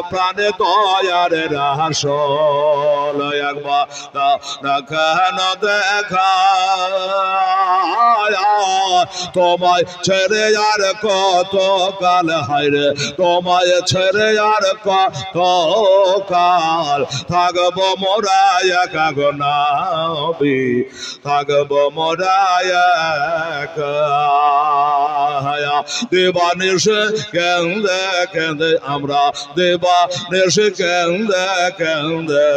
প্রাণে দয়ার রাসূল একবার না কেন দেখা তোমায় ছেড়ে আর কত কাল হায়রে তোমায় ছেড়ে আর কত কাল থাকবো মোরা একা গো নবী থাকবো মোরা একা দেবানিশে কেন্দে কেন্দে আমরা দেবানিশে কেন্দে কেন্দে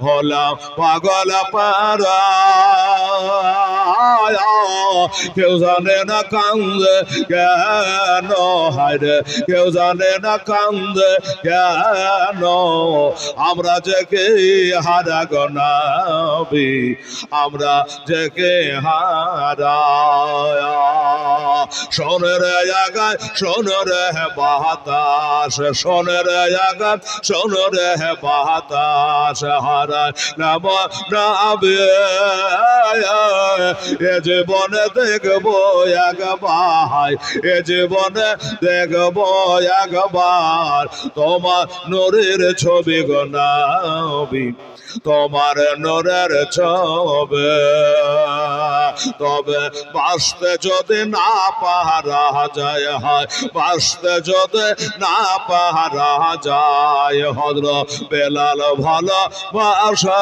হলাম পাগল পারা কেউ জানে না কান্দে কেন হায়রে কেউ জানে না কান্দে কেন আমরা যে কে হারা গো নবী আমরা যে কে হারা শোনে রে আগায় শোনে রে বাতাস শোনে রে আগায় শোনে রে বাতাস হারায় নাম নাবে এ জীবনে দেখবো একবার এ জীবনে দেখবো একবার তোমার নূরের ছবি গো নবী তোমার নূরের ছবি তবে বাঁচতে যদি না পারা যায় হয় বাঁচতে যদি না পারা যায় হযরত বেলাল ভালো বাসা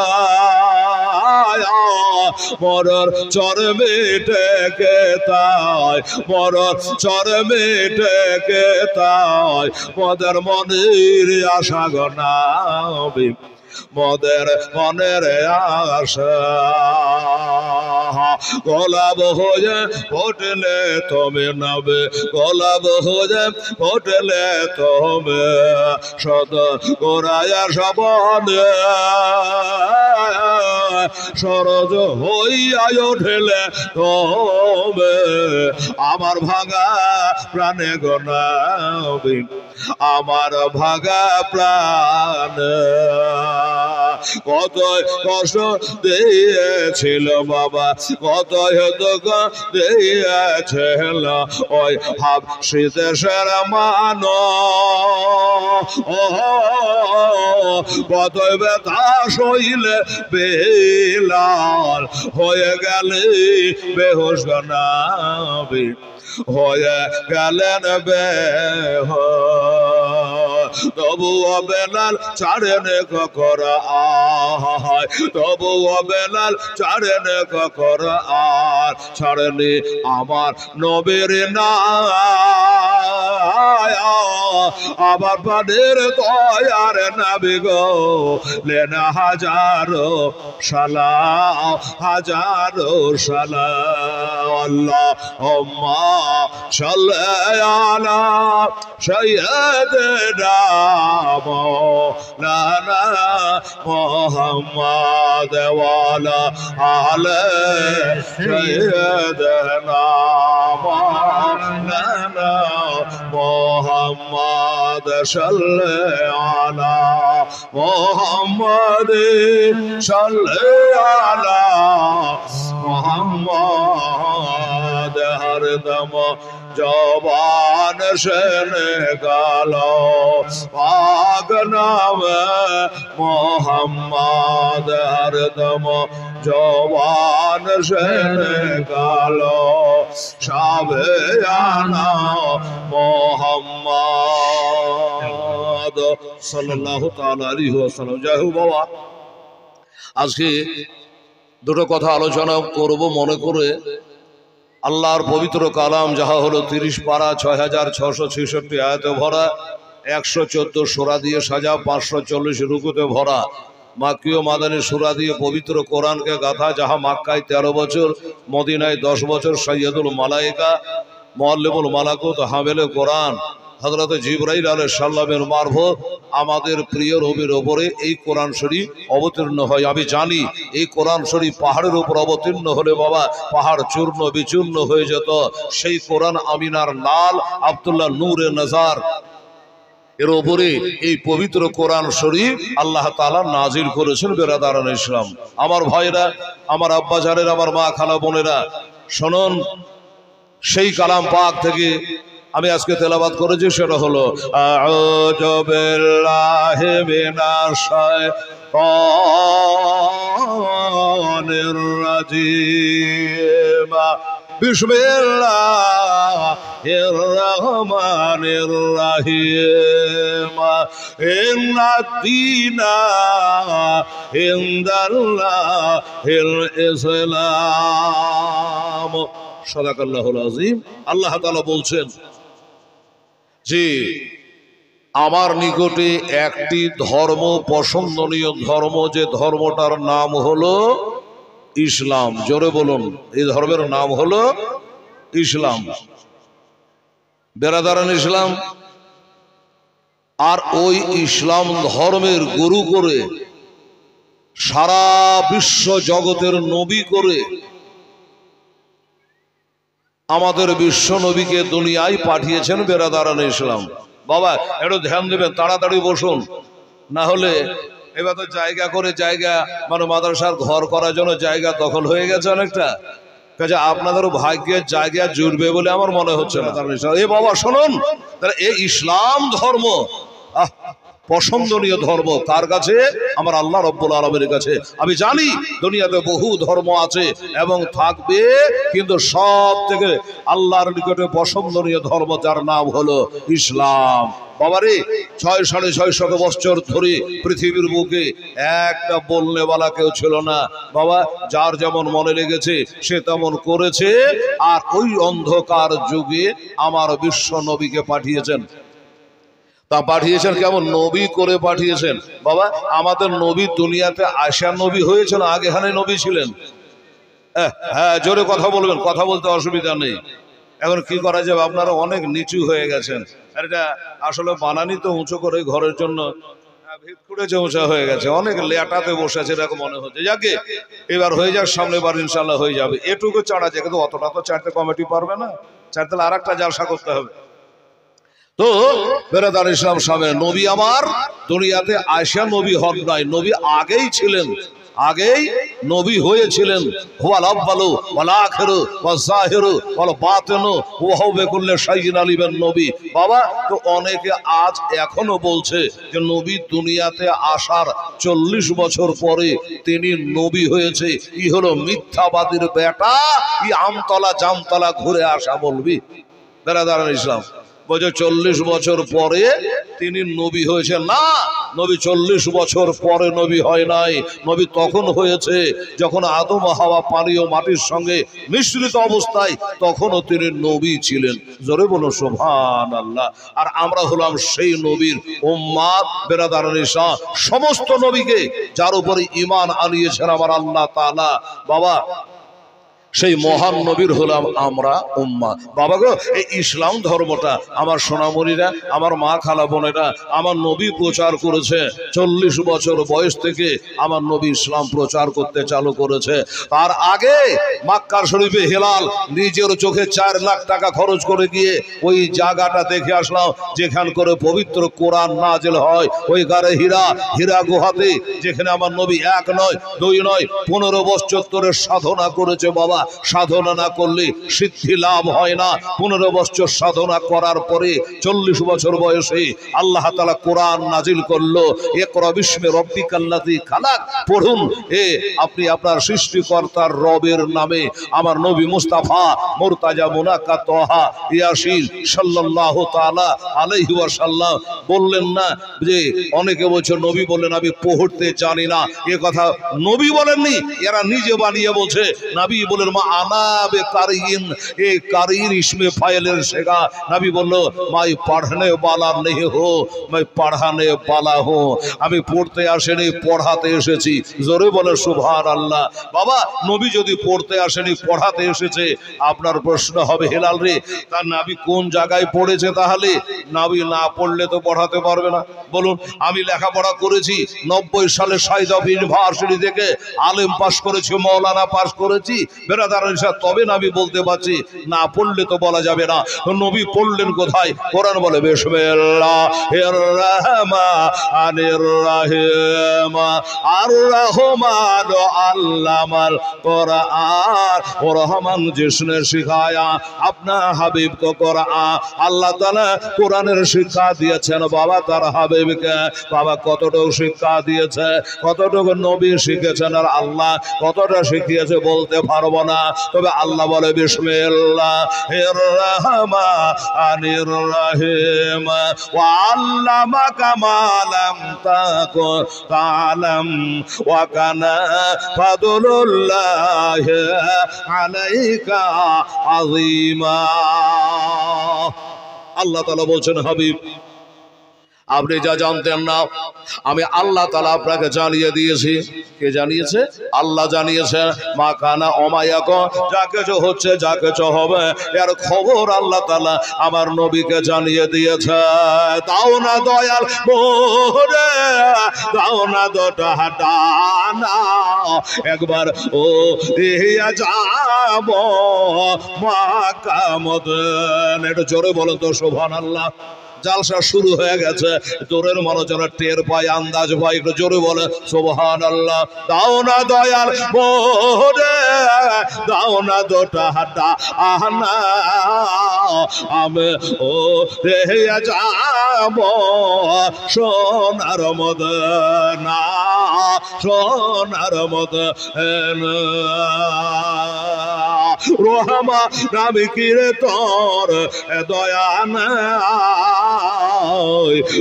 মরর চরমে টেকে তাই মরর চরমে টেকে তাই মদের মনের আশা গো নবী মদের মনের আশা গোলাপ হয়ে ফুটলে তুমি নবে গোলাপ হয়ে ফুটলে তুমি সদ গোরায়া সবনে সরজ হইয়া উঠলে তুমি আমার ভাঙা প্রাণে গো নবী আমার ভাঙা প্রাণ কত কষ্ট দিয়েছিল বাবা কত দুঃখ দিয়েছিল ওই হাবশী দেশের মানুষ কত ব্যথা সইলে বেলাল হয়ে গেলে বেহুশ গো নবী হয়ে গেলেন বেহুশ তবুও বেলাল ছাড়েনে করা আয় তবুও বেলাল ছাড়েনে করা আর ছাড়েনি আমার নবীর না আবার পানের দয়ার নবী গো লেনা হাজারো সালাম হাজারো সালাম আল্লাহুম্মা সাল্লি আলা সাইয়্যিদিনা মাওলানা মুহাম্মদ ওয়া আলা আলি সাইয়্যিদিনা মাওলানা মুহাম্মদ সাল্লি আলা মুহাম্মদ সাল্লি আলা মুহাম্মদ হরদম জবান से निकालो पाक नाम मोहम्मद हरदम जबान से निकालो शाबियाना मोहम्मद सल्लल्लाहु ताला अलैहि वसल्लम। जय हो बाबा আজকে দুটো কথা আলোচনা করব মনে করে আল্লাহর পবিত্র কালাম যাহা হলো 30 পারা 6666 আয়াতে ভরা 114 সূরা দিয়ে সাজা 540 রুকুতে ভরা মাক্কিয় মাদানী সূরা দিয়ে পবিত্র কোরআনকে গাথা যাহা মক্কায় 13 বছর মদিনায় 10 বছর সাইয়্যিদুল মালায়েকা মুআল্লিমুল মালাকুত হামেলে কোরআন হযরত জিবরাইল আলাইহিস সালামের মারফত আমাদের প্রিয় নবীর উপরে এই কোরআন শরীফ অবতীর্ণ হয়। আমি জানি এই কোরআন শরীফ পাহাড়ের উপর অবতীর্ণ হলে বাবা পাহাড় চূর্ণ বিচূর্ণ হয়ে যেত। সেই কোরআন আমিনার লাল আব্দুল্লাহ নূরে নজার এর উপরে এই পবিত্র কোরআন শরীফ আল্লাহ তাআলা নাজিল করেছেন। বেরাদারান ইসলাম, আমার ভাইরা, আমার আব্বাজানেরা, আমার মা খালা বোনেরা, শুনুন সেই কালাম পাক থেকে আমি আজকে তেলাওয়াত করেছি সেটা হলো আউযু বিল্লাহি মিনাশ শাইতানির রাজিম বিসমিল্লাহির রহমানির রহিম ইন্নাদ-দীনা ইনদাল্লাহিল ইসলাম। সাদাকাল্লাহুল আযীম। আল্লাহ তাআলা বলছেন যে আমার নিকটে একটি ধর্ম পছন্দনীয় ধর্ম, যে ধর্মটার নাম হলো ইসলাম। জোরে বলুন, এই ধর্মের নাম হলো ইসলাম। বেরাদারান ইসলাম। আর ওই ইসলাম ধর্মের গুরু করে সারা বিশ্ব জগতের নবী করে আমাদের বিশ্ব নবীকে দুনিয়ায় পাঠিয়েছেন বেরাদারান ইসলাম। বাবা একটু ধ্যান দেবেন, তাড়াতাড়ি বসুন, না হলে এবার তো জায়গা করে জায়গা মানে মাদ্রাসার ঘর করার জন্য জায়গা দখল হয়ে গেছে অনেকটা, কাজে আপনাদেরও ভাগ্যের জায়গা জুড়বে বলে আমার মনে হচ্ছে না। এ বাবা শুনুন, তাহলে এই ইসলাম ধর্ম পছন্দনীয় ধর্ম কার কাছে? আমার আল্লাহ রব্বুল আলামিনের কাছে। আমি জানি দুনিয়াতে বহু ধর্ম আছে এবং থাকবে, কিন্তু সব থেকে আল্লাহর নিকটে পছন্দনীয় ধর্ম যার নাম হলো ইসলাম। বাবারে 6,650 বছর ধরে পৃথিবীর বুকে একটা বলনেওয়ালা কেউ ছিল না। বাবা যার যেমন মনে লেগেছে সে তেমন করেছে। আর ওই অন্ধকার যুগে আমার বিশ্ব নবীকে পাঠিয়েছেন। তা পাঠিয়েছেন কেমন? নবী করে পাঠিয়েছেন। বাবা আমাদের নবী দুনিয়াতে আসা নবী হয়েছিল, আগে এখানে নবী ছিলেন। হ্যাঁ জোরে কথা বলবেন, কথা বলতে অসুবিধা নেই। এখন কি করা যাবে, আপনারা অনেক নিচু হয়ে গেছেন। আর এটা আসলে বানানি তো উঁচু করে ঘরের জন্য ভিত খুঁড়েছে, উঁচা হয়ে গেছে, অনেক লেটাতে বসে আছে এরকম মনে হচ্ছে। যাকে এবার হয়ে যাক, সামনে বার ইনশাল্লাহ হয়ে যাবে। এটুকু চাড়া যায়, কিন্তু অতটা তো চাড়তে কমিটি পারবে না, চাড়তে আর একটা জালসা করতে হবে। তো বেরাদার ইসলাম সামনে নবী আমার দুনিয়াতে আয়সা নবী হন নাই, নবী আগেই ছিলেন, আগেই নবী হয়েছিলেন। হুয়াল আউয়ালু ওয়াল আখিরু ওয়াজ যাহিরু ওয়াল বাতিনু ওয়া হুয়া বিকুল্লি শাইইন আলিমান নবী। বাবা তো অনেকে আজ এখনো বলছে যে নবী দুনিয়াতে আসার 40 বছর পরে তিনি নবী হয়েছে। ই হলো মিথ্যাবাদীর বেটা, ই আমতলা জামতলা ঘুরে আসা বলবি। বেরাদার ইসলাম বলছে 40 বছর পরে তিনি নবী হয়েছে। না, নবী 40 বছর পরে নবী হয় নাই। নবী তখন হয়েছে যখন আদম হাওয়া পানি ও মাটির সঙ্গে মিশ্রিত অবস্থায়, তখনও তিনি নবী ছিলেন। জোরে বলো সুবহানাল্লাহ। আর আমরা হলাম সেই নবীর উম্মাত। বেরাদারান ইসলাম সমস্ত নবীকে যার উপরে ঈমান আনিয়েছেন আমার আল্লাহ তাআলা, বাবা সেই মহান নবীর হলাম আমরা উম্মাত। বাবা গো, এই ইসলাম ধর্মটা আমার সোনামণিরা, আমার মা খালা বোনেরা, আমার নবী প্রচার করেছে। 40 বছর বয়স থেকে আমার নবী ইসলাম প্রচার করতে চালু করেছে। তার আগে মক্কা শরীফে হেলাল নিজের চোখে 4 লাখ টাকা খরচ করে গিয়ে ওই জায়গাটা দেখে আসলাম যেখান করে পবিত্র কোরআন নাজিল হয়। ওই গারে হীরা গুহাতে যেখানে আমার নবী 1 নয় 2 নয় 15 বছর ধরে সাধনা করেছে। বাবা সাধনা না করলে সিদ্ধি লাভ হয় না। 15 বছর সাধনা করার পরে 40 বছর বয়সে আল্লাহ তাআলা কোরআন নাজিল করলো। ইকরা বিস্মি রাব্বিকাল্লাযী খালাক, পড়ুন আপনি আপনার সৃষ্টিকর্তার রবের নামে। আমার নবী মুস্তাফা মুরতাজা মুনাক্কা তাহা ইয়াসিন সাল্লাল্লাহু তাআলা আলাইহি ওয়াসাল্লাম বললেন না যে অনেকে বলছে নবী বললেন আমি পড়তে জানি না, এ কথা নবী বলেননি, এরা নিজে বানিয়ে বলছে। নবী বলেন মা আনা বে কারিন, এ কারিন ইসমে ফাইলের শেখা। নবী বলল মাই পড়নে वाला नहीं हो, मैं पढ़ाने वाला हूं। আমি পড়তে আসেনি, পড়াতে এসেছি। জোরে বলে সুবহানাল্লাহ। বাবা নবী যদি পড়তে আসেনি, পড়াতে এসেছে, আপনার প্রশ্ন হবে হেলাল রে তার নবী কোন জায়গায় পড়েছে? তাহলে নবী না পড়লে তো পড়াতে পারবে না। বলুন, আমি লেখাপড়া করেছি 90 সালে সাইদ অফ ইউনিভার্সিটি থেকে আলেম পাস করেছি, মৌলানা পাস করেছি। বিরাদার তবে নবী বলতে পারছি, না পড়লে তো বলা যাবে না। নবী পড়লেন কোথায়? কোরআন বলে বিসমিল্লাহির রহমানির রহিম আর রহমান আল্লামাল কুরআন। ও রহমান जिसने सिखाया अपना हबीब को कुरान। আল্লাহ তাআলা কোরআনের শিক্ষা দিয়েছেন বাবা তার হাবিবকে। বাবা কতটুকু শিক্ষা দিয়েছে, কতটুকু নবী শিখেছেন আর আল্লাহ কতটা শিখিয়েছে বলতে পারবো না। তবে আল্লাহ বলে বিসমিল্লাহির রহমানির রহিম ওয়া আল্লামাকা মা লাম তাকুন তা'লাম ওয়া কানা ফাদলুল্লাহি আলাইকা আযীমা। আল্লাহ তাআলা বলছেন হাবিব আপনি যা জানতেন না আমি আল্লাহ তাআলা আপনাকে জানিয়ে দিয়েছি। কে জানিয়েছে? আল্লাহ জানিয়েছে। মা কানা ওমায়াক, যা কিছু হচ্ছে যা কিছু হবে এর খবর আল্লাহ তাআলা আমার নবীকে জানিয়ে দিয়েছে। দাও না দয়াল মোরে, দাও না দুটো ডানা, একবার ও ইয়া যাব মক্কা মদিনা। একটু জোরে বলেন তো সুবহানাল্লাহ। জালসা শুরু হয়ে গেছে, জোরের মানুষজনের টের পায়, আন্দাজ পায়, একটু জোরে বলে সুবহানাল্লাহ। দাও না দয়াল মোরে, দাও না দুটো ডানা, আমি ও রে যাব সোনার মদিনা, সোনার মদিনা। রহমা নামে কিরে তোর দয়া নাই,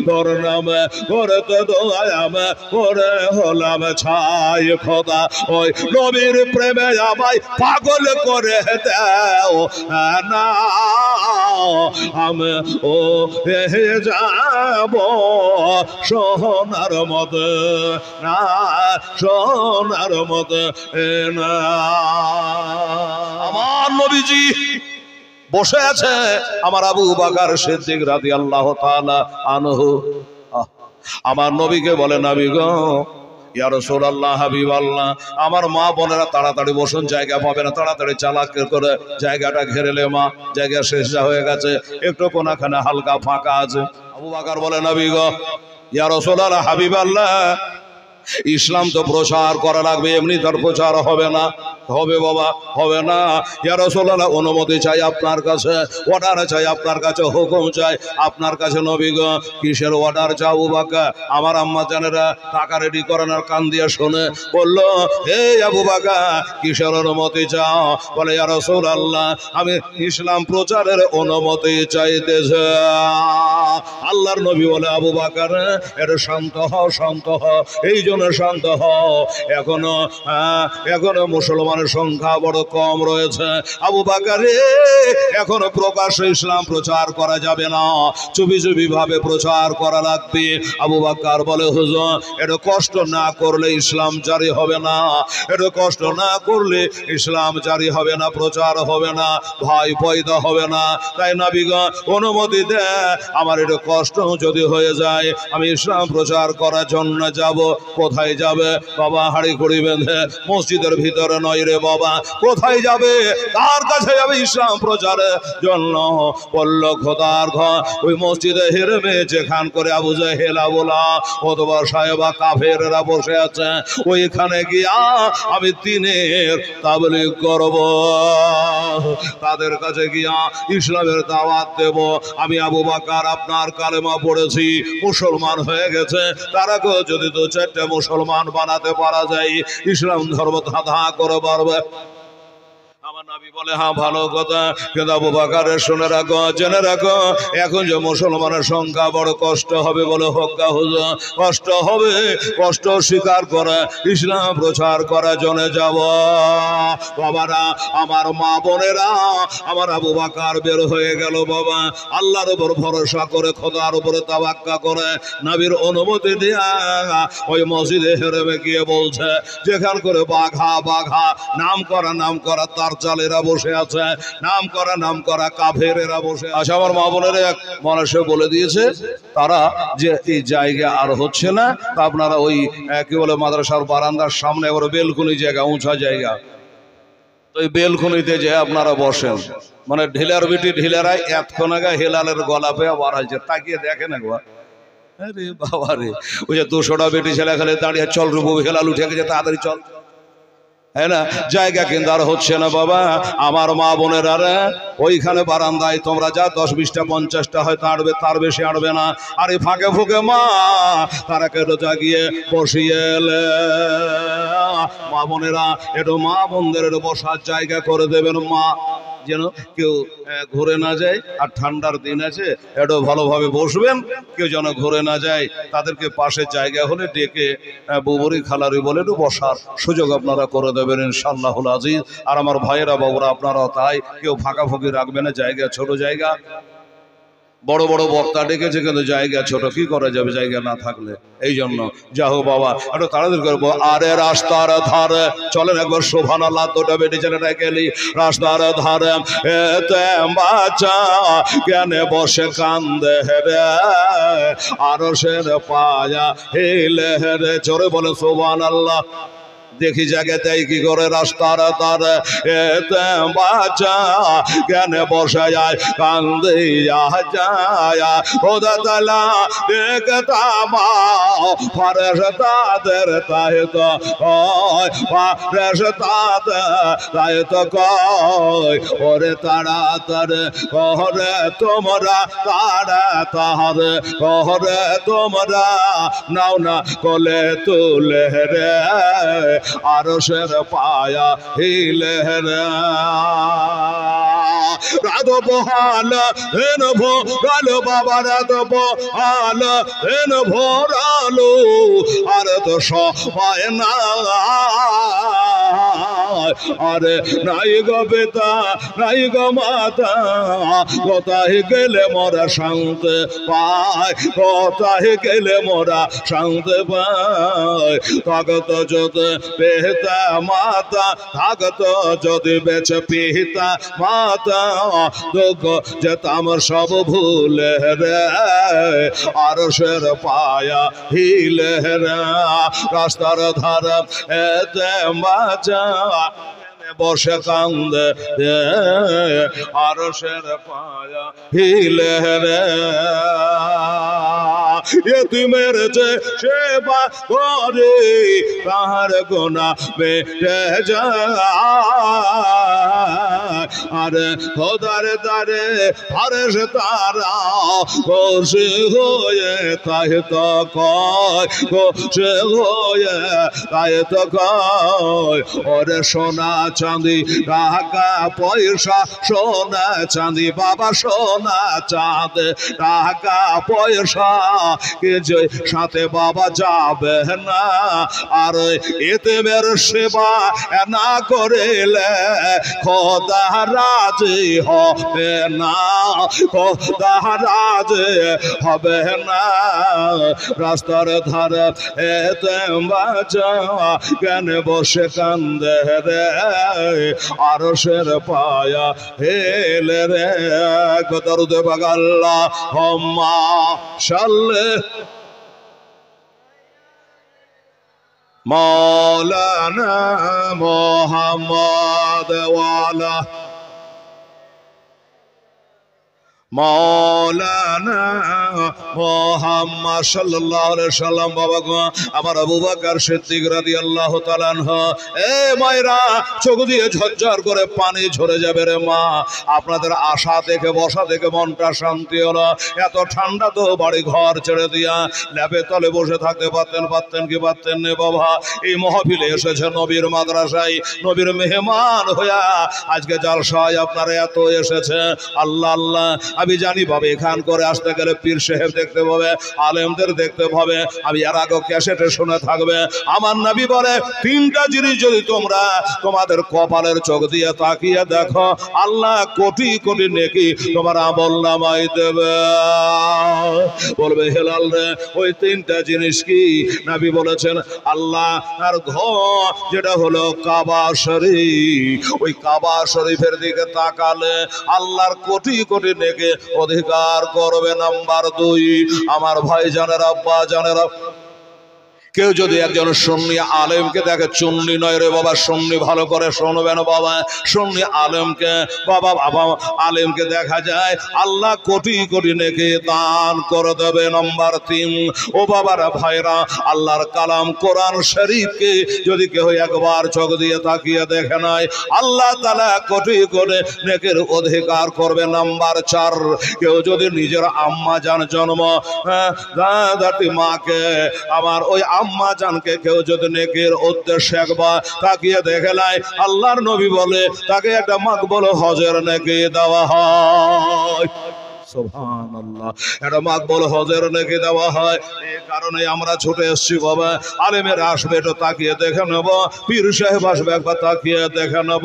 তোর নামে করতে দয়ামে করে হলাম ছাই খোদা। ওই নবীর প্রেমে আমায় পাগল করে দেও না, আমি ও যাব সোনার মদিনা, সোনার মদিনা। আমার নবীজি বসে আছে, আমার আবু বকর সিদ্দিক রাদিয়াল্লাহু তাআলা আনহু। আমার নবীকে বলে নবী গো, ইয়া রাসূলুল্লাহ হাবিবাল্লাহ, আমার মা বোনেরা তাড়াতাড়ি বসুন, জায়গা পাবে না, তাড়াতাড়ি চালাক করে জায়গাটা ঘেরেলে মা, জায়গা শেষ হয়ে গেছে, একটু কোনাখানে হালকা ফাঁকা আছে। আবু বকর বলে নবী গো, ইয়া রাসূলুল্লাহ হাবিবাল্লাহ, ইসলাম তো প্রচার করা লাগবে, এমনি তার প্রচার হবে না। হবে বাবা, হবে না। ইয়া রাসূলুল্লাহ অনুমতি চাই আপনার কাছে, অর্ডার চাই আপনার কাছে, হুকুম চাই আপনার কাছে নবী গো। কিসের অর্ডার চাও? আবু বকর আমার আম্মা জানেরা টাকা রেডি করেন আর কান দিয়ে শুনে বলল, এই আবু বকর কিসের অনুমতি চাও? বলে ইয়া রাসূলুল্লাহ আমি ইসলাম প্রচারের অনুমতি চাইতেছি। আল্লাহর নবী বলে আবু বকর এটা শান্ত হও, শান্ত হও, এই জন্য শান্ত হও, এখনো মুসলমানের সংখ্যা বড় কম রয়েছে। আবু বকর এখনো প্রকাশ্যে ইসলাম প্রচার করা যাবে না, চুপি চুপি ভাবে প্রচার করা লাগবে। আবু বকর বলে হুজুর এটা কষ্ট না করলে ইসলাম জারি হবে না, এটা কষ্ট না করলে ইসলাম জারি হবে না, প্রচার হবে না, ভয় পয়দা হবে না। তাই নবী গো অনুমতি দে, আমার এটা কষ্ট যদি হয়ে যায় আমি ইসলাম প্রচার করার জন্য যাব। কোথায় যাবে বাবা? হাড়ি কুড়ি বেঁধে মসজিদের ভিতরে নয় রে বাবা, কোথায় যাবে? কার কাছে যাবে ইসলাম প্রচারের জন্য? বলল খোদার ঘর, ওই মসজিদে হেরেমে যেখান করে আবু জাহেল আবুলা অথবা সাহেবা কাফেররা বসে আছে, ওইখানে গিয়া আমি দিনের তাবলীগ করব, তাদের কাছে গিয়া ইসলামের দাওয়াত দেব। আমি আবু বকর আপনার কালেমা পড়েছি, মুসলমান হয়ে গেছে, তারাকেও যদি দু চারটে মুসলমান বানাতে পারা যায় ইসলাম ধর্ম ধাঁধা করে পারবে। আমার নবী বলে হ্যাঁ ভালো কথা, কিন্তু আবু বকর শুনে রাখো, জেনে রাখো, এখন যে মুসলমানের সংখ্যা বড় কষ্ট হবে। বলে হক্কা হুজুর কষ্ট হবে, কষ্ট স্বীকার করে ইসলাম প্রচার করার জন্য যাব। বাবারা আমার মা বোনেরা, আমার আবু বকর বের হয়ে গেল বাবা, আল্লাহর উপর ভরসা করে, খোদার উপরে তাওয়াক্কুল করে, নবীর অনুমতি দিয়া ওই মসজিদে হেরেমে গিয়ে বলছে, যেখান করে বাঘা বাঘা নাম করা তার জালেরা বসে আছে, নাম করা কাফেরেরা বসে আছে। আমার মা বোনেরা এক মানুষে বলে দিয়েছে তারা যে এই জায়গা আর হচ্ছে না, তা আপনারা ওই কি বলে মাদ্রাসার বারান্দার সামনে এবার বেলকুনি জায়গা, উঁচা জায়গা, তো ওই বেলকুনিতে যে আপনারা বসেন, মানে ঢিলার বিটি ঢিলারাই এতক্ষণ আগে হেলালের গলা পেয়ে বার হয়েছে, তাকিয়ে দেখেন একবার। আরে বাবা রে, ওই যে 200টা বেটি ছেলে খেলে দাঁড়িয়ে চল রূপ হেলাল উঠে গেছে, তাড়াতাড়ি চল, হ্যাঁ না? জায়গা কিন্তু আর হচ্ছে না বাবা। আমার মা বোনেরা রে, ওইখানে বারান্দায় তোমরা যা 10-20টা 50টা হয়তো আড়বে, তার বেশি আড়বে না। আর এই ফাঁকে ফুঁকে মা তারা কেটে জাগিয়ে বসিয়ে এলে, মা বোনেরা একটু মা বোনদের একটু বসার জায়গা করে দেবেন মা, যেন কেউ ঘুরে না যায়। আর ঠান্ডার দিন আছে, একটু ভালোভাবে বসবেন, কেউ যেন ঘুরে না যায়। তাদেরকে পাশে জায়গা হলে ডেকে বুবুরি খালারি বলে একটু বসার সুযোগ আপনারা করে দেবেন ইনশাআল্লাহুল আজিজ। আর আমার ভাইয়েরা বাবুরা আপনারাও তাই, কেউ ফাঁকাফাঁকি রাখবে না, জায়গা ছোট জায়গা। বড় বড় বক্তা ডেকেছে কিন্তু জায়গা ছোট, কি করা যাবে জায়গা না থাকলে? এই জন্য যা হোক বাবা একটু তাড়াতাড়ি করবো। আরে রাস্তার ধারে চলেন একবার সুবহানাল্লাহ, দুটো বেটি ছেলেটা গেলি রাস্তার ধারে, এতে বাচ্চা জ্ঞানে বসে কান্দে রে, আরো সে পায়া হিলে রে, চলে বলে সুবহানাল্লাহ। দেখি জায়গা দেয় কি করে রাস্তার তারে, এতে বাচ্চা জ্ঞানে বসে যায় কান্দিয়া যায়। খোদা তাআলা দেখতাম ফেরেশতাদের তাই তো কয়, ফেরেশতাদের তাই তো কয়, ওরে তাড়াতাড়ি করে তোমরা, তাড়াতাড়ি করে তোমরা নাও না কোলে তুলে রে, আরশের পায়া হিলে রে। রাত বহাল হেন ভোরাল বাবা, রাত বহাল হেন ভোরালো, আর তো সবাই না, আরে নাই গো বেতা নাই গো মাতা, কোথায় গেলে মোরা শান্তি পাই, কোথায় গেলে মোরা শান্তি পাই। থাকত যদি পিতা মাতা, থাকত যদি বেঁচে পিতা মাতা, দুঃখ যেতাম সব ভুলে রে, আরশের পায়া হিলে রে। রাস্তার ধারে এতে বাচ্চা বসে কান্দে রে, আরশের পায়া হিলে রে। এতিমের যে সেবা করে তাহার গোনা বেটে যায়, আরে খোদার দারে ফেরেশতারা খুশি হয়ে তাই তো কয়, খুশি হয়ে তাই তো কয়, ওরে সোনা চাঁদি টাকা পয়সা, সোনা চাঁদি বাবা সোনা চাঁদে টাকা পয়সা যে সাথে বাবা যাবে না। আর এতিমের সেবা না করিলে খোদা রাজি হবে না, খোদা রাজি হবে না। রাস্তার ধারে এতিম বাচ্চা জ্ঞানে বসে কান্দে রে, আরশের পায়া হেলে রে। দরুদ বাগাল্লাহ হুম্মা সাল্লি মাওলানা মুহাম্মদ ওয়ালা মাওলানা মুহাম্মদ সাল্লাল্লাহু আলাইহি সাল্লাম। বাবা গো, আমার আবু বকর সিদ্দিক রাদিয়াল্লাহু তাআলা আনহু, এ মায়েরা চোখ দিয়ে ঝরঝর করে পানি ঝরে যাবে রে মা। আপনাদের আশা দেখে বসা দেখে মনটা শান্তি হলো। এত ঠান্ডা তো বাড়ি ঘর ছেড়ে দিয়া ল্যাপের তলে বসে থাকতে পারতেন কি পারতেন না বাবা? এই মাহফিলে এসেছে নবীর মাদ্রাসায়, নবীর মেহমান হইয়া আজকে জালসায় আপনারা এত এসেছে। আল্লাহ আল্লাহ, আমি জানি বাবা এখান করে আসতে গেলে পীর সাহেব দেখতে হবে, আলেমদের দেখতে হবে। আমি এর আগে ক্যাসেটে শুনে থাকবে, আমার নবী বলে 3টা জিনিস যদি তোমরা তোমাদের কপালের চোখ দিয়ে তাকিয়ে দেখো, আল্লাহ কোটি কোটি নেকি তোমার আমল নামায় দেবে। বলবে হেলাল রে ওই 3টা জিনিস কি? নবী বলেছেন আল্লাহ আর ঘর যেটা হলো কাবা শরীফ, ওই কাবা শরীফের দিকে তাকালে আল্লাহর কোটি কোটি নেকি অধিকার করবে। নাম্বার 2, আমার ভাই জানেরা, আব্বা জানেরা, কেউ যদি একজন সুন্নি আলেমকে দেখে, চুন্নি নয় রে বাবা, সুন্নি ভালো করে শুনবেন বাবা, সুন্নি আলেমকে বাবা আলেমকে দেখা যায় আল্লাহ কোটি কোটি নেকি দান করে দেবে। নম্বর 3, ও বাবারা ভাইরা, আল্লাহর কালাম কোরআন শরীফকে যদি কেউ একবার চোখ দিয়ে তাকিয়ে দেখে নাই, আল্লাহ তাআলা কোটি কোটি নেকির অধিকার করবে। নম্বর 4, কেউ যদি নিজের আম্মা জান জন্ম দাদাটি মাকে, আমার ওই আম্মা জানকে কেউ যদি নেকির উদ্দেশ্যে একবার তাকিয়ে দেখে নাই, আল্লাহর নবী বলে তাকে একটা মাকবুল হজের নেকি দেওয়া হয়। সুবহানাল্লাহ, এটা মাকবুল হজের নেকি দেওয়া হয়। এই কারণে আমরা ছুটে এসেছি বাবা, আলেমের আসবে একটু তাকিয়ে দেখে নেব, পীর সাহেব আসবে একবার তাকিয়ে দেখে নেব।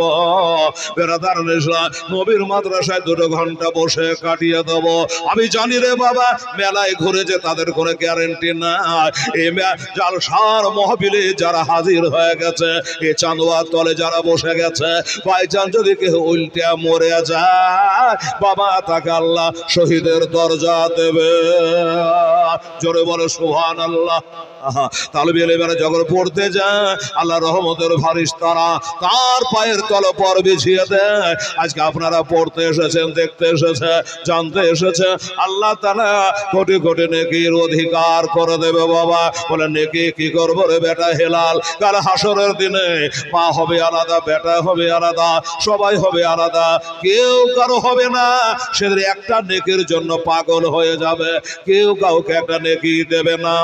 বেরাদার ইসলাম, নবীর মাদ্রাসায় 2 ঘন্টা বসে কাটিয়ে দেব। আমি জানি রে বাবা, মেলায় ঘুরেছে তাদের কোনো গ্যারেন্টি নাই। এই জালসার মহফিলে যারা হাজির হয়ে গেছে, এই চাঁদোয়ার তলে যারা বসে গেছে, বাইচান যদি কেউ উল্টে মরে যায় বাবা, তাকে আল্লাহ শহীদের দরজা দেবে। জোরে বলে সুবহানাল্লাহ। তালবি এলেমেরা যখন পড়তে যায়, আল্লাহ রহমতের ফারিস্তারা তার পায়ের তলে পর বিছিয়ে দেয়। আজকে আপনারা পড়তে এসেছেন, দেখতে এসেছে, জানতে এসেছে, আল্লাহ তাআলা কোটি কোটি নেকির অধিকার করে দেবে বাবা। বলে নেকি কি করবো রে বেটা হেলাল, কাল হাসরের দিনে মা হবে আলাদা, বেটা হবে আলাদা, সবাই হবে আলাদা, কেউ কারো হবে না। সেদিন একটা নেকির জন্য পাগল হয়ে যাবে, কেউ কাউকে একটা নেকি দেবে না।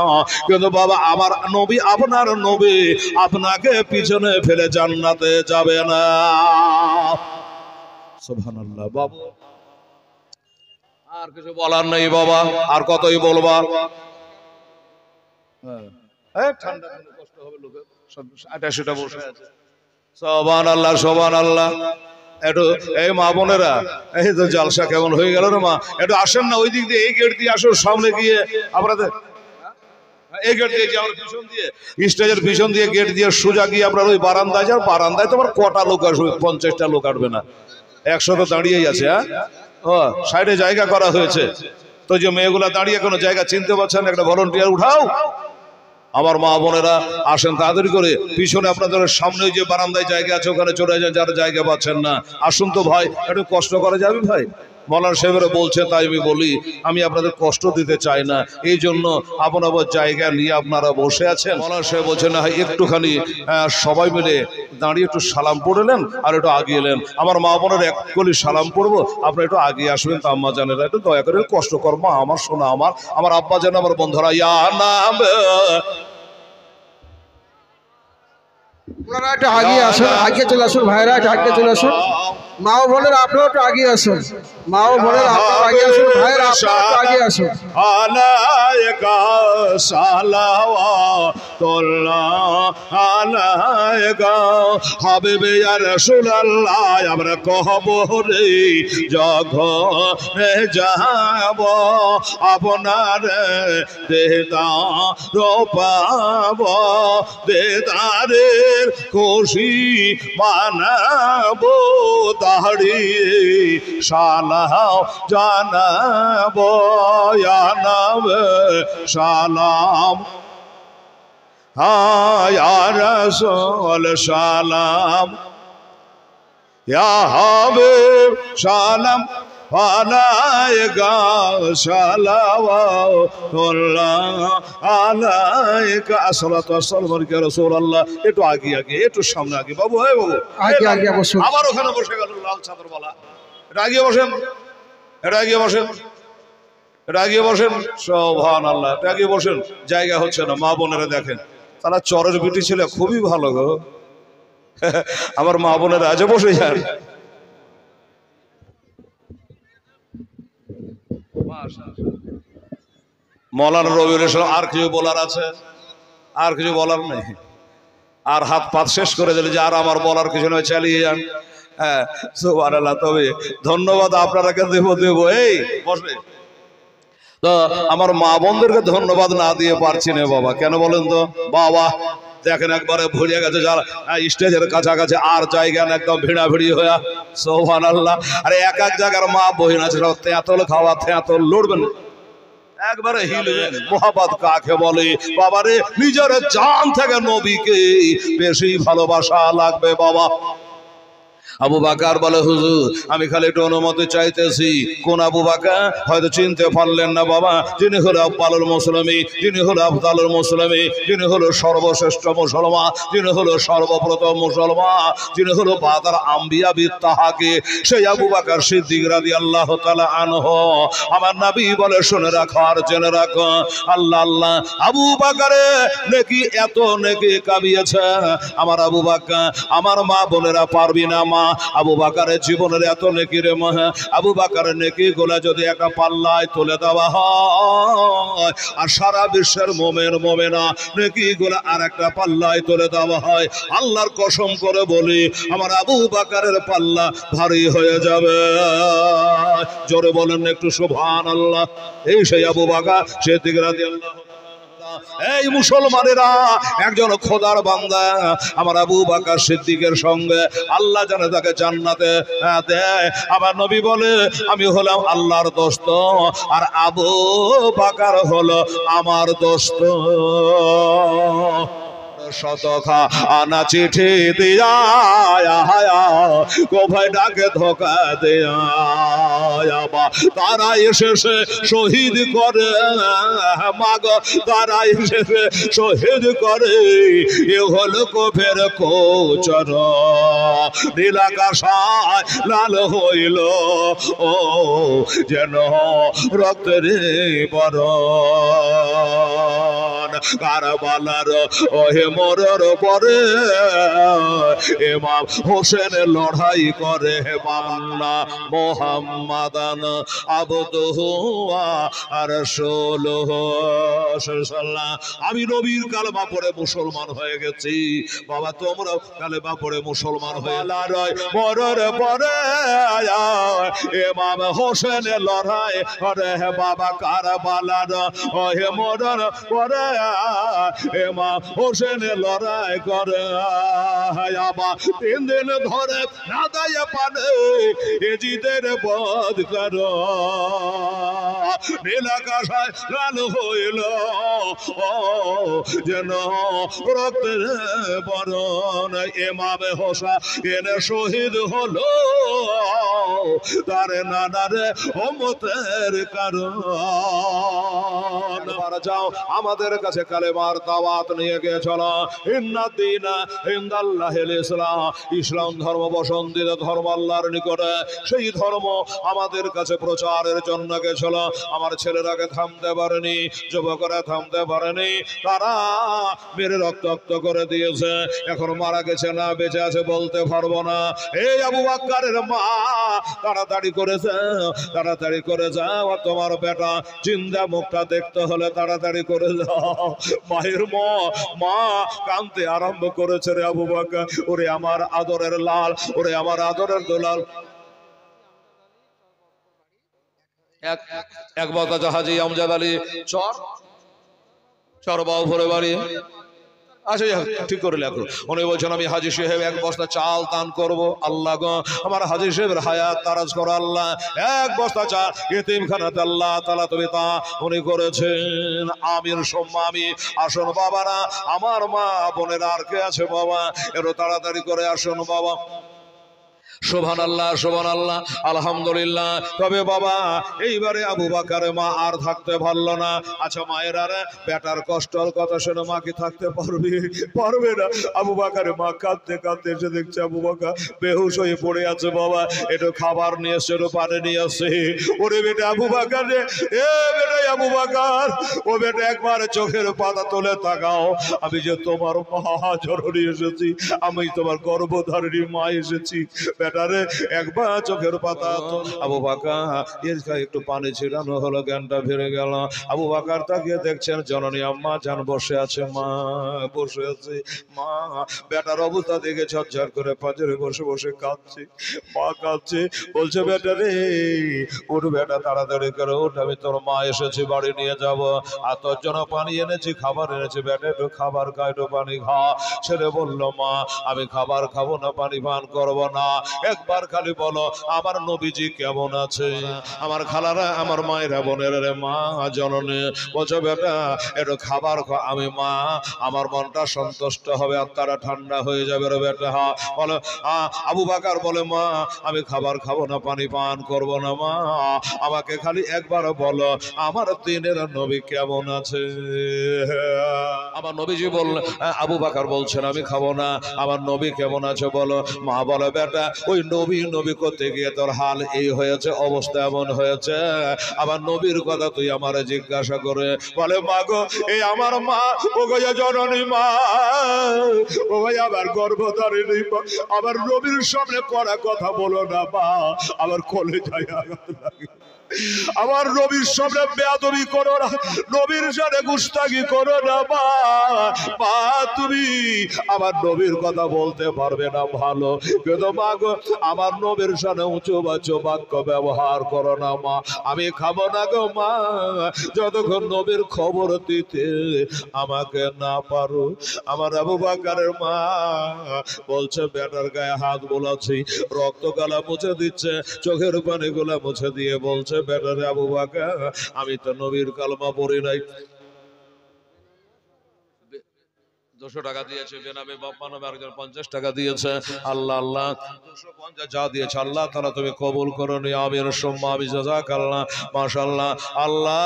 কিন্তু বাবা, আমার নবী, আপনার নবী আপনাকে পিছনে ফেলে জান্নাতে যাবে না। সুবহানাল্লাহ। বাবু আর কিছু বলার নেই বাবা, আর কতই বলবা। ঠান্ডা কষ্ট হবে লোকের, এটা সেটা বসে আছে। সুবহানাল্লাহ, সুবহানাল্লাহ। একটু এই মা বোনেরা, এই তো জালসা কেমন হয়ে গেল রে মা, একটু আসেন না ওই দিক দিয়ে, এই গেট দিয়ে আসুন, সামনে গিয়ে আপনাদের এই গেট দিয়ে যাওয়ার পিছন দিয়ে, স্টেজের পিছন দিয়ে গেট দিয়ে সোজা গিয়ে আপনার ওই বারান্দায় যান। বারান্দায় তোমার কটা লোক আসবে? 50টা লোক আসবে না, 100 তো দাঁড়িয়েই আছে। হ্যাঁ, সাইডে জায়গা করা হয়েছে তো, যে মেয়েগুলা দাঁড়িয়ে কোনো জায়গা চিনতে পারছেন, একটা ভলান্টিয়ার উঠাও। আমার মা বোনেরা আসেন তাড়াতাড়ি করে, পিছনে আপনাদের সামনে যে বারান্দায় জায়গা আছে ওখানে চলে যান, যারা জায়গা পাচ্ছেন না। আসুন তো ভাই, একটু কষ্ট করা যাবে ভাই? মৌলানা সাহেবরা বলছে তাই আমি বলি, আমি আপনাদের কষ্ট দিতে চাই না, এই জন্য আপনার জায়গা নিয়ে আপনারা বসে আছেন। মৌলানা সাহেব বলছেন না, একটুখানি সবাই মিলে দাঁড়িয়ে একটু সালাম পড়লেন আর একটু আগিয়ে এলেন। আমার মা বোনের এক কলি সালাম পড়বো, আপনারা একটু আগিয়ে আসবেন। তো আম্মা জানেরা একটু দয়া করে কষ্ট কর, মা আমার শোনা, আমার আব্বা জান, আমার বন্ধুরা, ইয়া নাম আপনারা একটু আগিয়ে আসুন, আগে চলে আসুন ভাইরা, একটু আগে চলে আসুন। মা ও বোনেরা আপনারা একটু আগিয়ে আসুন, মা ও বোনেরা আপনারা আগে আসুন, ভাইরা আপনারা একটু আগে আসুন। আলাইকা সালাওয়াতুল্লাহ আলাইকা হাবিবে ইয়া রাসূলুল্লাহ। আমরা কবরে যখন যাব আপনার দিদার পাব, দিদারের খুশি মানাবো, দাঁড়িয়ে সালাম জানাবো, ইয়া নবী সালাম, ইয়া রাসূল সালাম, ইয়া হাবিব সালাম আলাইকা সালাওয়াতুল্লাহ আলাইকা। আসসালাতু ওয়াসসালামু আলাইকা রাসূলুল্লাহ। একটু আগে আগে, একটু সামনে আগে বাবু, হ্যাঁ বাবু, আগে আগে বসুন। আবার ওখানে বসে গেল লাল চাদর वाला। এটা আগে বসেন, এটা আগে বসেন, এটা আগে বসেন। সুবহানাল্লাহ, এটা আগে বসেন, জায়গা হচ্ছে না। মা বোনেরা দেখেন, তারা চরের বিটি ছিল, খুবই ভালো গো। আমার মা বোনেরা আজ বসে যান। মৌলানা রবিউল ইসলাম, আর কিছু বলার আছে? আর কিছু বলার নেই? আর হাত পাত শেষ করে দিলে যে আর আমার বলার কিছু নয়, চালিয়ে যান। হ্যাঁ, সুবহানাল্লাহ। তবে ধন্যবাদ আপনারা দেব। এই বসবে তো, আমার মা বোনদেরকে ধন্যবাদ না দিয়ে পারছি না বাবা। কেন বলেন তো বাবা? দেখেন একবারে ভরে গেছে যারা স্টেজের কাছাকাছি, আর জায়গা না, একদম ভিড়া ভিড়ি হয়ে। সুবহানাল্লাহ। আরে এক এক জায়গার মা বহিন আছে, সব তেঁতল খাওয়া, তেঁতল লড়বেন, একবারে হিলবে। মোহাব্বত কাকে বলে বাবারে? নিজের জান থেকে নবীকে বেশি ভালোবাসা লাগবে বাবা। আবু বকর বলে হুজুর আমি খালি একটু অনুমতি চাইতেছি। কোন আবু বকর? হয়তো চিনতে পারলেন না বাবা, যিনি হলো আফদালুল মুসলিমিন, যিনি হলো আফদালুল মুসলিমিন, যিনি হলো সর্বশ্রেষ্ঠ মুসলমান, যিনি হলো সর্বপ্রথম মুসলমান, যিনি হলো বাদার আম্বিয়া বিত্তাহাকে, সেই আবু বকর সিদ্দিক রাদিয়াল্লাহু তাআলা আনহু। আমার নবী বলে শুনে রাখো আর জেনে রাখো, আল্লাহ আল্লাহ আবু বকরে নেকি এত নেকি কামিয়েছে আমার আবু বকর, আমার মা বোনেরা পারবি না মা, আবু বকরের জীবনের এত নেকি রে মা, আবু বকরের নেকি গুলা যদি একটা পাল্লায় তুলে দেওয়া হয় আর সারা বিশ্বের মোমেন মোমেনা নেকি গুলা আর একটা পাল্লায় তুলে দেওয়া হয়, আল্লাহর কসম করে বলি আমার আবু বকরের পাল্লা ভারী হয়ে যাবে। জোরে বলেন একটু সুবহানাল্লাহ। এই সেই আবু বকর সিদ্দিক রাদিয়াল্লাহু। এই মুসলমানেরা, একজন খোদার বান্দা আমার আবু বকর সিদ্দিকের সঙ্গে আল্লাহ জানে তাকে জান্নাতে দেয়। আমার নবী বলে আমি হলাম আল্লাহর দোস্ত আর আবু বকর হলো আমার দোস্ত। শতখা আনা চিঠি দিয়া কোভাই ডাকে ধোকা দেয়া, তারা এসেছে শহীদ করে মাগ, তারা এসেছে শহীদ করে এ হলো কোফের কোচর, নীলাকাশায় লাল হইল ও যেন রক্তের বরণ, কারবালার ওহে মরার পরে ইমাম হোসেন লড়াই করে বাংলা মোহাম্মদান আবদুহু আর রাসূলুহু। আমি নবীর কালেমা পড়ে মুসলমান হয়ে গেছি বাবা, তোমরাও কালেমা পড়ে মুসলমান হয়ে মরার পরে ইমাম হোসেন লড়াই করে বাবা কারবালার ওহে মরার পরে ইমাম হোসেন লড়াই করে আবার 3 দিন ধরে নাদায় পানে এজিদের বধ কর, নীলাকাশায় লাল হইল যেন রক্তের বরণ, ইমামে হোসেন শহীদ হলো তার নানারে উম্মতের কারণ। যাও আমাদের কাছে কালেমার দাওয়াত নিয়ে গিয়ে চলো, ইন্নাদ্দীনা ইনদাল্লাহিল ইসলাম, ইসলাম ধর্ম পছন্দিত ধর্ম আল্লাহর নিকটে, সেই ধর্ম আমাদের কাছে প্রচারের জন্য গেছিল। আমার ছেলেরাকে থামতে পারেনি, যুবকরা থামতে পারেনি, তারা মেরে রক্তাক্ত করে দিয়েছে, এখন মারা গেছে না বেঁচে আছে বলতে পারবো না। এই আবু বকরের মা তাড়াতাড়ি করে যাও, তাড়াতাড়ি করে যাও, তোমার বেটা জিন্দা মুখটা দেখতে হলে তাড়াতাড়ি করে যাও। মায়ের মা কাঁদতে আরম্ভ করেছে রে আবু বকর, ওরে আমার আদরের লাল, ওরে আমার আদরের দোলাল। এক বক্তা জাহাজি আমজাদ আলী চর বাউফরে বাড়ি। আচ্ছা ঠিক করে লেখো। উনি বলছেন আমি হাজি সাহেব 1 বস্তা চাল দান করব, আল্লাহ গো আমার হাজি সাহেবের হায়াত তারাজ করো আল্লাহ, 1 বস্তা চাল ইতিমখানাতে আল্লাহ তাআলা তুমি তা উনি করেছেন। আমির সোম্মা আমি। আসুন বাবারা, আমার মা বোনেরা আর কে আছে বাবা, এর তাড়াতাড়ি করে আসুন বাবা। সুবহানাল্লাহ সুবহানাল্লাহ আলহামদুলিল্লাহ। তবে বাবা এইবারে আবু বকরের মা আর থাকতে পারলো না। আচ্ছা মায়ের আর বেটার কষ্টের কথা শুনে মা কি থাকতে পারবে না? আবু বকরের মা কাঁদতে কাঁদতে এসে দেখছে আবু বকর বেহুশ হয়ে পড়ে আছে। বাবা একটু খাবার নিয়ে এসছে, একটু পানি নিয়ে আসছে। ওরে বেটা আবু বকর রে, এ বেটা আবু বকর, ও বেটা একবার চোখের পাতা তুলে তাকাও, আমি যে তোমার মা জননী এসেছি, আমি তোমার গর্ভধারিণী মা এসেছি। বেটারে একবার চোখের পাতা। আবু বকর একটু পানি ছিটানো হলো, জ্ঞানটা ফিরে গেল। আবু বকর তাকিয়ে দেখছেন জননী আম্মা জান বসে আছে, মা বসে আছে। মা বেটার অবস্থা দেখে ঝরঝর করে পাঁজরে বসে বসে কাঁদছে। মা কাঁদছে, বলছে বেটা রে ওর বেটা তাড়াতাড়ি করে ওঠ, আমি তোর মা এসেছি, বাড়ি নিয়ে যাব, আর তোর জন্য পানি এনেছি, খাবার এনেছি, বেটা একটু খাবার খা, একটু পানি খা। ছেলে বলল মা আমি খাবার খাবো না, পানি পান করবো না, একবার খালি বলো আমার নবীজি কেমন আছে। আমার খালারা, আমার মায়েরা, বোনেরা, রে মা জননী বলছো বেটা একটু খাবার আমি মা আমার মনটা সন্তুষ্ট হবে, আত্মারা ঠান্ডা হয়ে যাবে রে বেটা। বলো আবু বকর বলে মা আমি খাবার খাবো না, পানি পান করব না মা, আমাকে খালি একবার বলো আমার দিনের নবী কেমন আছে। আমার নবীজি বললেন, আবু বকর বলছেন আমি খাবো না, আমার নবী কেমন আছে বলো। মা বলে বেটা ওই নবী করতে গিয়ে তোর হাল এই হয়েছে, অবস্থা এমন হয়েছে, আমার নবীর কথা তুই আমারে জিজ্ঞাসা করে। বলে মা গো এই আমার মা, ও গো জননী মা, ও ভাই আমার গর্ভধারিণী মা, আমার নবীর সামনে করা কথা বলো না মা, আমার কলেজায় আঘাত লাগে। আমার নবীর সামনে বেয়াদবি করো না, নবীর সাথে গুস্তাখি করো না মা। মা তুমি আমার নবীর কথা বলতে পারবে না ভালো, কিন্তু মা গো আমার নবীর সামনে উঁচু বাচ্চু বাক্য ব্যবহার করো না মা, আমি খাবো না গো মা যতক্ষণ নবীর খবর দিতে আমাকে না পারো। আমার আবু বকরের মা বলছে বেটার গায়ে হাত বোলাচ্ছি, রক্ত গালা মুছে দিচ্ছে, চোখের পানি গুলা মুছে দিয়ে বলছে বেটারে আবু বকর আমি তো নবীর কালমা পড়ি নাই। 200 টাকা দিয়েছে বেনামে, বাপ্পা নামে আরেকজন 50 টাকা দিয়েছে। আল্লাহ আল্লাহ 250 যা দিয়েছে আল্লাহ তাআলা তুমি কবুল করো নি, আমিন সুম্মা আমিন, জাযাকাল্লাহ মাশাআল্লাহ। আল্লাহ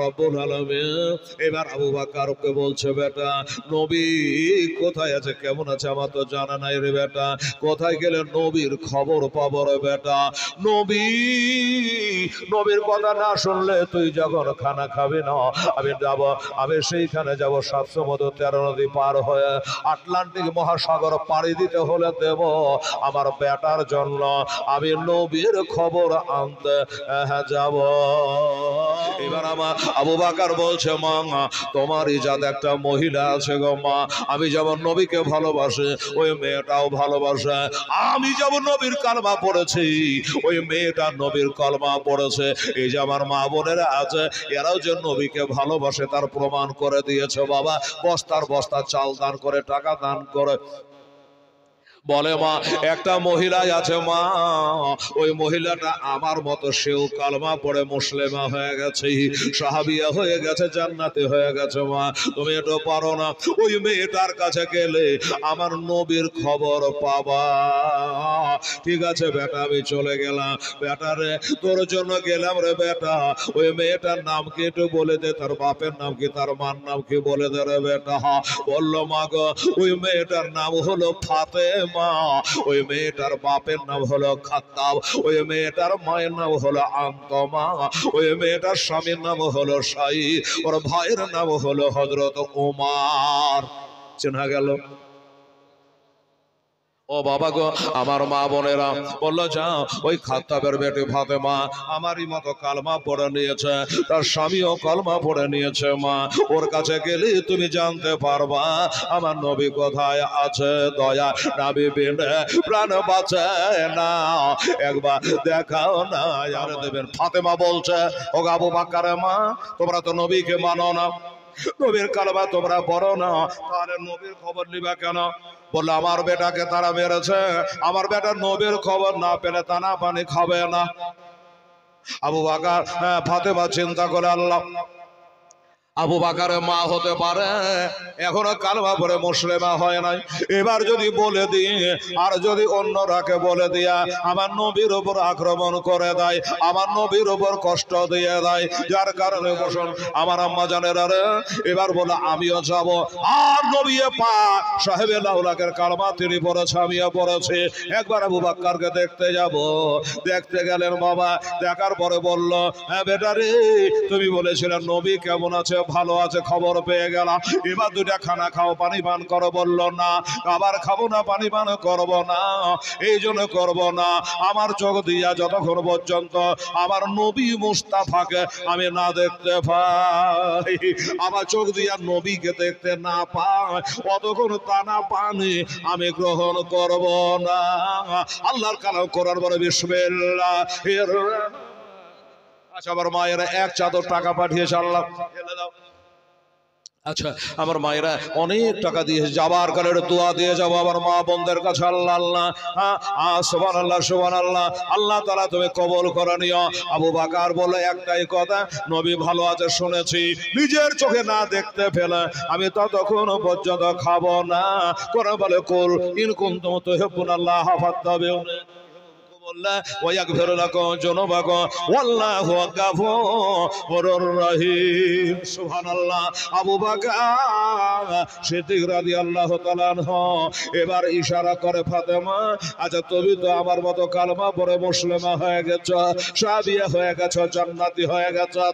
রব্বুল আলামিন এবার আবু বকরকে বলছে বেটা নবী কোথায় আছে, কেমন আছে আমার তো জানা নাই রে বেটা, কোথায় গেলে নবীর খবর পাবো রে বেটা। নবীর কথা না শুনলে তুই যখন খানা খাবি না আমি যাব, আমি সেইখানে যাব 700 মতো 13 নদী পার হয়ে আটলান্টিক মহাসাগর পাড়ি দিতে হলে দেব আমার বেটার জন্য আমি নবীর খবর আনতে যাব। এবার আমার আবু বকর বলছে মা তোমার ইজাদ একটা মহিলা আছে গো মা, আমি যেমন নবীকে ভালোবাসে ওই মেয়েটাও ভালোবাসে, আমি যেমন নবীর কালমা পড়েছি ওই মেয়েটা নবীর কলমা পড়েছে, এই যে আমার মা বোনেরা আছে এরাও যে নবীকে ভালোবাসে তার প্রমাণ করে দিয়েছে বাবা, বস্তার বস্তা চাল দান করে, টাকা দান করে। বলে মা একটা মহিলা আছে মা, ওই মহিলাটা আমার মতো সেও কালমা পড়ে মুসলিমা হয়ে গেছে, সাহাবিয়া হয়ে গেছে, জান্নাতে হয়ে গেছে মা, তুমি এটা পারো না, ওই মেয়েটার কাছে গেলে আমার নবীর খবর পাবা। ঠিক আছে বেটা আমি চলে গেলাম, বেটা রে তোর জন্য গেলাম রে বেটা, ওই মেয়েটার নাম কি একটু বলে দে, তার বাপের নাম কি, তার মার নাম কি বলে দে রে বেটা। বললো মা গো ওই মেয়েটার নাম হলো ফাতেমা, ওই মেয়েটার বাপের নাম হলো খাত্তাব, ওই মেয়েটার মায়ের নাম হলো আন্তমা, ওই মেয়েটার স্বামীর নাম হলো সাই, ওর ভাইয়ের নাম হলো হযরত ওমর। চেনা গেল? ও বাবা গো আমার মা বোনেরা বললো যাও ওই খাত্তাবের বেটি ফাতেমা আমারই মতো কালমা পড়ে নিয়েছে, তার স্বামীও কালমা পড়ে নিয়েছে মা, ওর কাছে গেলে তুমি জানতে পারবা আমার নবী কোথায় আছে, দয়া নবী বিনে প্রাণ বাঁচে না, একবার দেখাও না আর দেবেন। ফাতেমা বলছে ও আবু বকরের মা তোমরা তো নবীকে মানো না, নবীর কালমা তোমরা পড়ো না, তাহলে নবীর খবর নিবা কেন? বললো আমার বেটাকে তারা মেরেছে, আমার বেটার নবীর খবর না পেলে তানা পানি খাবে না। আবু বকর ফাতেমা চিন্তা করে আল্লাহ আবু বকরের মা হতে পারে এখনো কালমা পড়ে মুসলিমা হয় নাই, এবার যদি বলে দিই আর যদি অন্যরাকে বলে দিয়া আমার নবীর উপর আক্রমণ করে দেয়, আমার নবীর উপর কষ্ট দিয়ে দেয়, যার কারণে বসুন আমার আম্মা জানেরা রে এবার বলে আমিও যাব, আর নবী পাক সাহেবে লাউলাকের কালমা তিনি পড়েছে আমিও পড়েছি, একবার আবু বকরকে দেখতে যাব। দেখতে গেলেন বাবা, দেখার পরে বলল হ্যাঁ বেটা রে তুমি বলেছিলে নবী কেমন আছে, ভালো আছে, খবর পেয়ে গেলাম, এবার দুটা খানা খাও পানি পান করো। বললো না আবার খাবো না, পানি পান করবো না, এই জন্য করবো না আমার চোখ দিয়া যতক্ষণ পর্যন্ত আমার নবী মুস্তাফাকে আমি না দেখতে পাই, আমার চোখ দিয়া নবীকে দেখতে না পাই অতক্ষণ টানা পানি আমি গ্রহণ করব না। আল্লাহর কালাম করার পরে বিসমিল্লাহ। আচ্ছা আবার মায়ের এক চাদর টাকা পাঠিয়েছে আল্লাহ, আচ্ছা, আমার মায়েরা অনেক টাকা দিয়ে যাবার কারণে দোয়া দিয়ে যাবো আমার মা বোনদের কাছে। আল্লাহ আল্লাহ সুবহানাল্লাহ সুবহানাল্লাহ, আল্লাহ তাআলা তুমি কবুল করে নিও। আবু বকর বলে একটাই কথা, নবী ভালো আছে শুনেছি, নিজের চোখে না দেখতে পেলে আমি ততক্ষণ পর্যন্ত খাবো না। কোরআন বলে কুল ইন কুনতুম তুহিব্বুনাল্লাহ ফাত্তাবিউনি ওয়াগফির লাকুম যুনুবাকুম ওয়াল্লাহু গফুরুর রহিম। সুবহানাল্লাহ। আবু বকর সিদ্দিক রাদিয়াল্লাহু তাআলা আনহু এবার ইশারা করে ফাতেমা, আচ্ছা তুমি তো আমার মতো কালেমা পড়ে মুসলিমা হয়ে গেছো, সাহাবিয়া হয়ে গেছো, জান্নাতি হয়ে গেছো,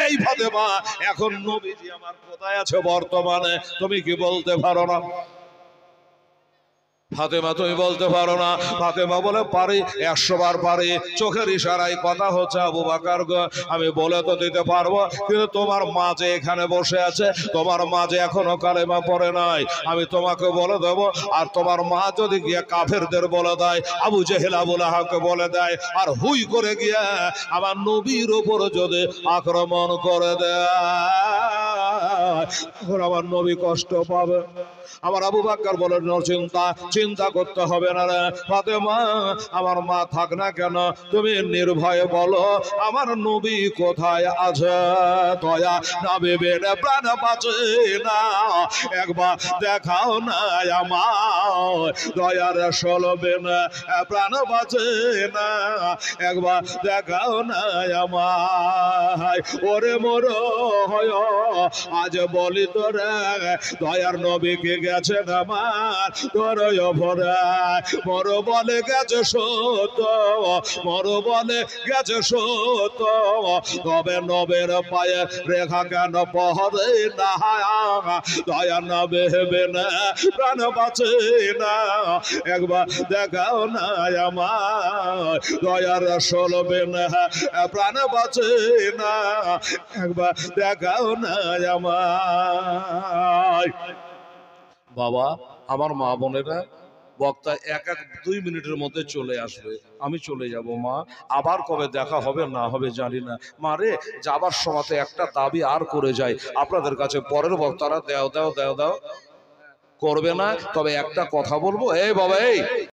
এই ফাতেমা এখন নবীজি আমার কোথায় আছে বর্তমানে তুমি কি বলতে পারো না? ফাতেমা তুমি বলতে পারো না? ফাতেমা বলে পারি, 100 বার পারি। চোখের ইশারায় কথা হচ্ছে, আবু বকর গো আমি বলে তো দিতে পারবো, কিন্তু তোমার মা যে এখানে বসে আছে, তোমার মা যে এখনো কালেমা পড়ে নাই, আমি তোমাকে বলে দেব। আর তোমার মা যদি গিয়ে কাফেরদের বলে দেয়, আবু জেহেল আবু লাহাবকে বলে দেয়, আর হুই করে গিয়ে আমার নবীর উপর যদি আক্রমণ করে দেয়, আমার নবী কষ্ট পাবে। আমার আবু বকর বলেন চিন্তা করতে হবে না রে ফাতেমা, আমার মা থাক না কেন, তুমি নির্ভয়ে বলো আমার নবী কোথায় আছে। দয়া নবী বেড়ে প্রাণ বাঁচে না, একবার দেখাও না আমার দয়ার সলবে না, প্রাণ বাঁচে না, একবার দেখাও না আমার। ওরে মোর হয় আজ বলি তোরে, দয়ার নবীকে গেছেন আমার তোর ভরায়, মর বলে গেছে সত্য, মর বলে গেছে সত্য, তবে নবের পায়ে রেখা কেন পহরে না, দয়া না বেহবে না, প্রাণ বাঁচে না, একবার দেখাও না আমার দয়ার সলবে না, প্রাণ বাঁচে না, একবার দেখাও না আমার। বাবা, আমার মা বোনেরা, বক্তা এক 2 মিনিটের মধ্যে চলে আসবে, আমি চলে যাব মা, আবার কবে দেখা হবে না হবে জানি না। মারে যাবার সময়তে একটা দাবি আর করে যায় আপনাদের কাছে, পরের বক্তারা দেও দেও দেও দেও করবে না, তবে একটা কথা বলবো, এই বাবা এই